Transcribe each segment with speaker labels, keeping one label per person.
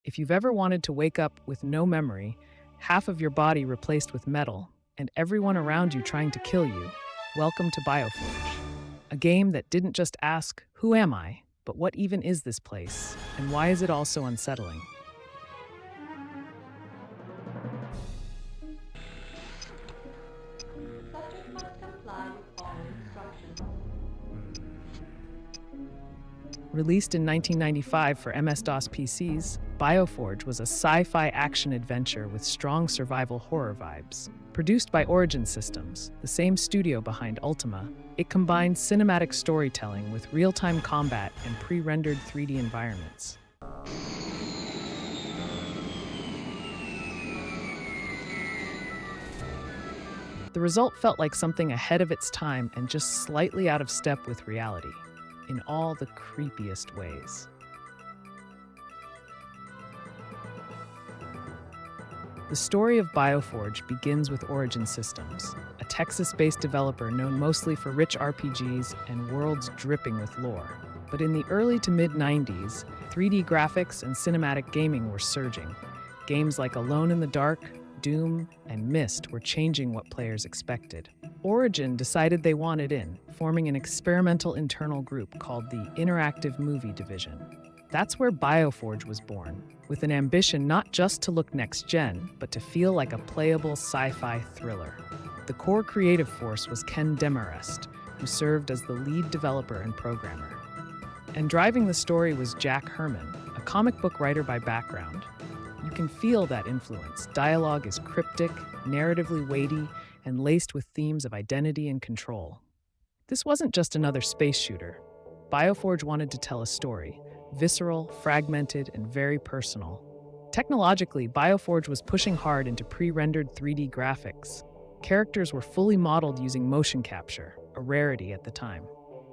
Speaker 1: If you've ever wanted to wake up with no memory, half of your body replaced with metal, and everyone around you trying to kill you, welcome to BioForge. A game that didn't just ask, who am I, but what even is this place, and why is it all so unsettling?
Speaker 2: Subject must comply with all instructions.
Speaker 1: Released in 1995 for MS-DOS PCs, BioForge was a sci-fi action-adventure with strong survival horror vibes. Produced by Origin Systems, the same studio behind Ultima, it combined cinematic storytelling with real-time combat and pre-rendered 3D environments. The result felt like something ahead of its time and just slightly out of step with reality, in all the creepiest ways. The story of BioForge begins with Origin Systems, a Texas-based developer known mostly for rich RPGs and worlds dripping with lore. But in the early to mid-90s, 3D graphics and cinematic gaming were surging. Games like Alone in the Dark, Doom, and Myst were changing what players expected. Origin decided they wanted in, forming an experimental internal group called the Interactive Movie Division. That's where BioForge was born, with an ambition not just to look next-gen, but to feel like a playable sci-fi thriller. The core creative force was Ken Demarest, who served as the lead developer and programmer. And driving the story was Jack Herman, a comic book writer by background. You can feel that influence. Dialogue is cryptic, narratively weighty, and laced with themes of identity and control. This wasn't just another space shooter. BioForge wanted to tell a story, visceral, fragmented, and very personal. Technologically, BioForge was pushing hard into pre-rendered 3D graphics. Characters were fully modeled using motion capture, a rarity at the time.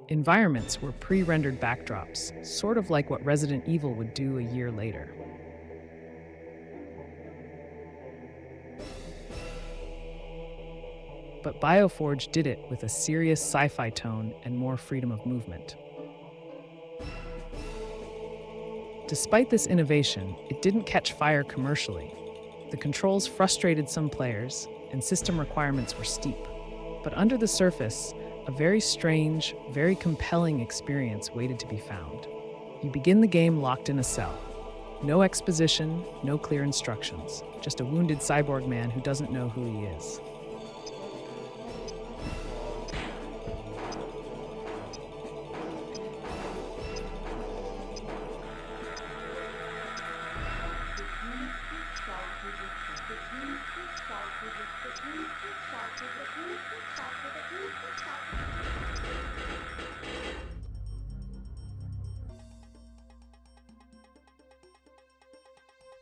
Speaker 1: Environments were pre-rendered backdrops, sort of like what Resident Evil would do a year later. But BioForge did it with a serious sci-fi tone and more freedom of movement. Despite this innovation, it didn't catch fire commercially. The controls frustrated some players, and system requirements were steep. But under the surface, a very strange, very compelling experience waited to be found. You begin the game locked in a cell. No exposition, no clear instructions, just a wounded cyborg man who doesn't know who he is.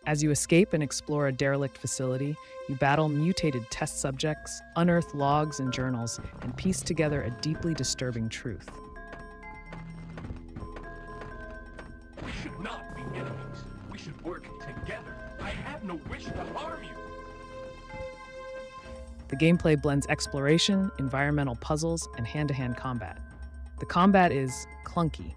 Speaker 1: As you escape and explore a derelict facility, you battle mutated test subjects, unearth logs and journals, and piece together a deeply disturbing truth.
Speaker 3: We should not be enemies. We should work together. I have no wish to harm you.
Speaker 1: The gameplay blends exploration, environmental puzzles, and hand-to-hand combat. The combat is clunky,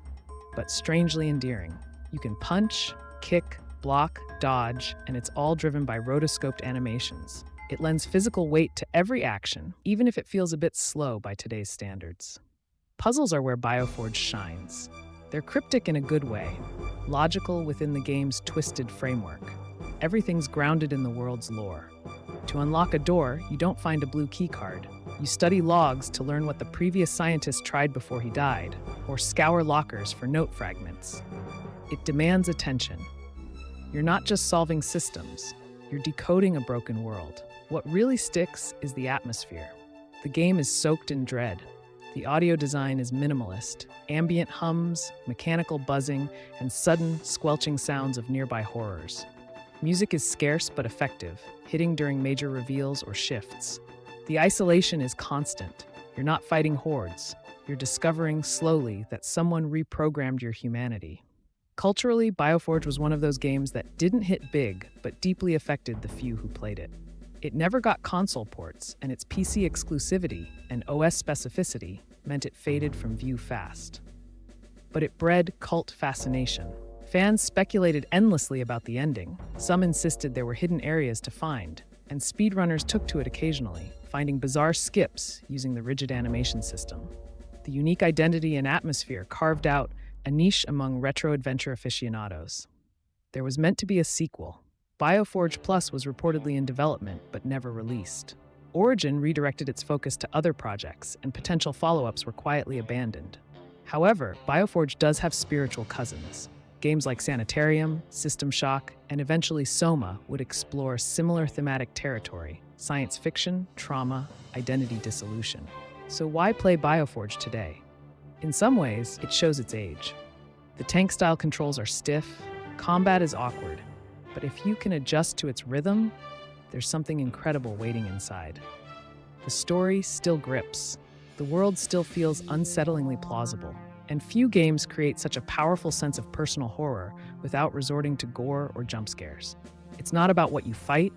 Speaker 1: but strangely endearing. You can punch, kick, block, dodge, and it's all driven by rotoscoped animations. It lends physical weight to every action, even if it feels a bit slow by today's standards. Puzzles are where BioForge shines. They're cryptic in a good way, logical within the game's twisted framework. Everything's grounded in the world's lore. To unlock a door, you don't find a blue keycard. You study logs to learn what the previous scientist tried before he died, or scour lockers for note fragments. It demands attention. You're not just solving systems, you're decoding a broken world. What really sticks is the atmosphere. The game is soaked in dread. The audio design is minimalist, ambient hums, mechanical buzzing, and sudden, squelching sounds of nearby horrors. Music is scarce but effective, hitting during major reveals or shifts. The isolation is constant. You're not fighting hordes. You're discovering slowly that someone reprogrammed your humanity. Culturally, BioForge was one of those games that didn't hit big, but deeply affected the few who played it. It never got console ports, and its PC exclusivity and OS specificity meant it faded from view fast. But it bred cult fascination. Fans speculated endlessly about the ending. Some insisted there were hidden areas to find, and speedrunners took to it occasionally, finding bizarre skips using the rigid animation system. The unique identity and atmosphere carved out a niche among retro adventure aficionados. There was meant to be a sequel. BioForge Plus was reportedly in development but never released. Origin redirected its focus to other projects, and potential follow-ups were quietly abandoned. However, BioForge does have spiritual cousins. Games like Sanitarium, System Shock, and eventually Soma would explore similar thematic territory: science fiction, trauma, identity dissolution. So why play BioForge today? In some ways, it shows its age. The tank-style controls are stiff, combat is awkward, but if you can adjust to its rhythm, there's something incredible waiting inside. The story still grips. The world still feels unsettlingly plausible. And few games create such a powerful sense of personal horror without resorting to gore or jump scares. It's not about what you fight,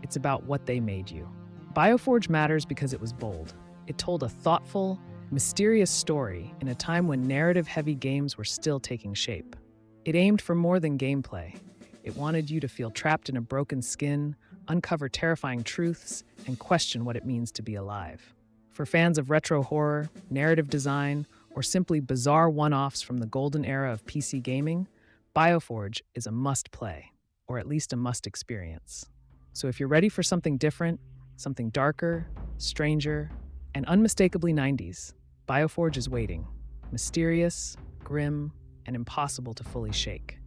Speaker 1: it's about what they made you. BioForge matters because it was bold. It told a thoughtful, mysterious story in a time when narrative-heavy games were still taking shape. It aimed for more than gameplay. It wanted you to feel trapped in a broken skin, uncover terrifying truths, and question what it means to be alive. For fans of retro horror, narrative design, or simply bizarre one-offs from the golden era of PC gaming, BioForge is a must-play, or at least a must-experience. So if you're ready for something different, something darker, stranger, and unmistakably 90s, BioForge is waiting. Mysterious, grim, and impossible to fully shake.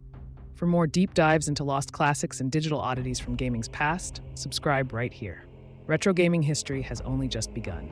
Speaker 1: For more deep dives into lost classics and digital oddities from gaming's past, subscribe right here. Retro gaming history has only just begun.